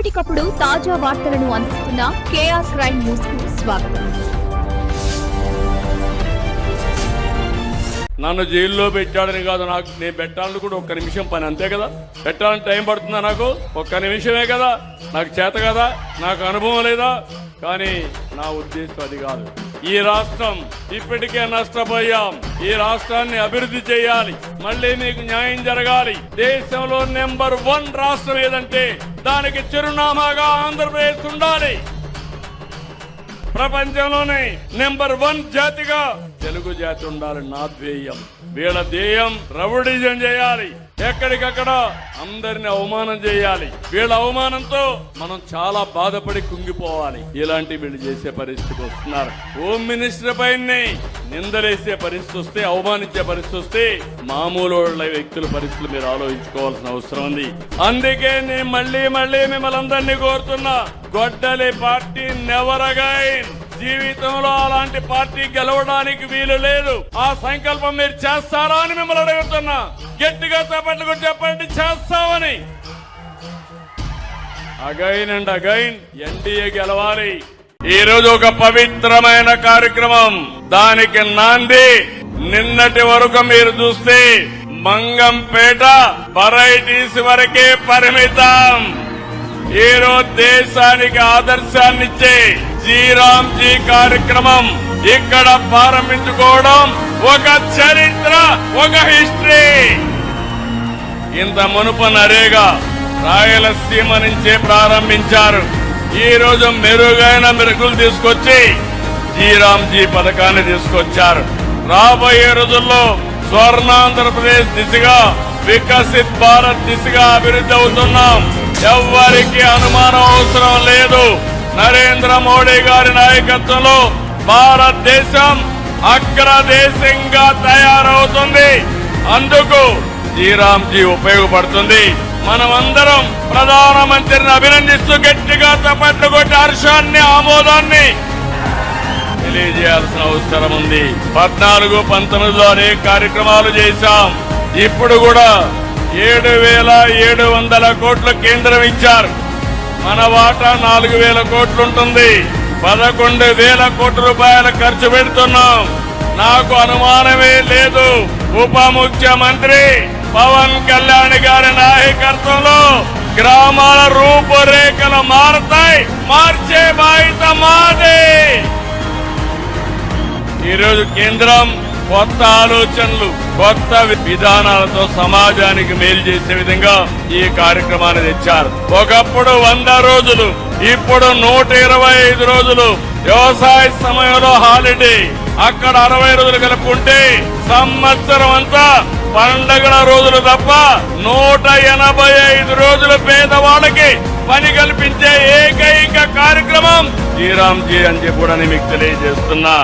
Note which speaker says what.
Speaker 1: ఎప్పటికప్పుడు తాజా వార్తలను అందిస్తున్న కేఆర్ క్రైమ్ న్యూస్ కు స్వాగతం.
Speaker 2: నన్ను జైల్లో పెట్టాడని కాదు, నాకు నేను పెట్టాలని కూడా ఒక్క నిమిషం పని, అంతే కదా. పెట్టాలని టైం పడుతుందా? నాకు ఒక్క నిమిషమే కదా. నాకు చేత కదా, నాకు అనుభవం లేదా. కానీ నా ఉద్దేశం అది కాదు. ఈ రాష్ట్రం ఇప్పటికే నష్టపోయాం. ఈ రాష్ట్రాన్ని అభివృద్ధి చేయాలి, మళ్ళీ మీకు న్యాయం జరగాలి. దేశంలో నెంబర్ 1 రాష్ట్రం ఏదంటే దానికి చిరునామాగా ఆంధ్రప్రదేశ్ ఉండాలి. ప్రపంచంలోనే నెంబర్ 1 జాతిగా తెలుగు జాతి ఉండాలి. నా ధ్యేయం. వీళ్ళ ధ్యేయం రౌడీజం చేయాలి, ఎక్కడికక్కడ అందరిని అవమానం చేయాలి. వీళ్ళ అవమానంతో మనం చాలా బాధపడి కుంగిపోవాలి. ఇలాంటి వీళ్ళు చేసే పరిస్థితికి వస్తున్నారు. హోమ్ మినిస్టర్ పైన నిందలేసే పరిస్థితి వస్తే, అవమానించే పరిస్థితి వస్తే మామూలు వ్యక్తుల పరిస్థితులు మీరు ఆలోచించుకోవాల్సిన అవసరం ఉంది. అందుకే నేను మళ్ళీ మిమ్మల్ని అందరినీ కోరుతున్నా, గొడ్డలి పార్టీ నెవర్ అగైన్. జీవితంలో అలాంటి పార్టీ గెలవడానికి వీలు లేదు. ఆ సంకల్పం మీరు చేస్తారా అని మిమ్మల్ని అడుగుతున్నా. గట్టిగా చప్పట్లు కొట్టి చెప్పండి, చేస్తామని. అగైన్ అండ్ అగైన్ ఎన్డీఏ గెలవాలి. ఈ రోజు ఒక పవిత్రమైన కార్యక్రమం, దానికి నాంది. నిన్నటి వరకు మీరు చూస్తే మంగంపేట వెరైటీస్ వరకే పరిమితం. ఈ రోజు దేశానికి ఆదర్శాన్నిచ్చే శ్రీరామ్జీ కార్యక్రమం ఇక్కడ ప్రారంభించుకోవడం ఒక చరిత్ర, ఒక హిస్టరీ. ఇంత మునుపు నరేగా రాయలసీమ నుంచే ప్రారంభించారు. ఈ రోజు మెరుగైన మెరుగులు తీసుకొచ్చి శ్రీరామ్జీ పథకాన్ని తీసుకొచ్చారు. రాబోయే రోజుల్లో స్వర్ణాంధ్రప్రదేశ్ దిశగా, వికసిత్ భారత్ దిశగా అభివృద్ధి అవుతున్నాం. ఎవ్వరికి అనుమానం అవసరం లేదు. నరేంద్ర మోడీ గారి నాయకత్వంలో భారతదేశం అగ్రదేశంగా తయారవుతుంది. అందుకు శ్రీరామ్జీ ఉపయోగపడుతుంది. మనమందరం ప్రధానమంత్రిని అభినందిస్తూ గట్టిగా చప్పట్లు కొట్టి హర్షాన్ని, ఆమోదాన్ని తెలియజేయాల్సిన అవసరం ఉంది. 14, 19లో అనేక కార్యక్రమాలు చేశాం. ఇప్పుడు కూడా 7,700 కోట్లు కేంద్రం ఇచ్చారు. మన వాటా 4,000 కోట్లు ఉంటుంది. 11,000 కోట్ల రూపాయలు ఖర్చు పెడుతున్నాం. నాకు అనుమానమే లేదు, ఉప ముఖ్యమంత్రి పవన్ కళ్యాణ్ గారి నాయకత్వంలో గ్రామాల రూపురేఖలు మారుతాయి. మార్చే బాధ్యత మాదే. ఈరోజు కేంద్రం కొత్త ఆలోచనలు, కొత్త విధానాలతో సమాజానికి మేలు చేసే విధంగా ఈ కార్యక్రమాన్ని తెచ్చారు. ఒకప్పుడు 100 రోజులు, ఇప్పుడు 125 రోజులు. వ్యవసాయ సమయంలో హాలిడే, అక్కడ 60 రోజులు కలుపుకుంటే సంవత్సరం అంతా పండగల రోజులు తప్ప 185 రోజులు పేదవాళ్ళకి పని కల్పించే ఏకైక కార్యక్రమం శ్రీరామ్జీ అని చెప్పి మీకు తెలియజేస్తున్నా.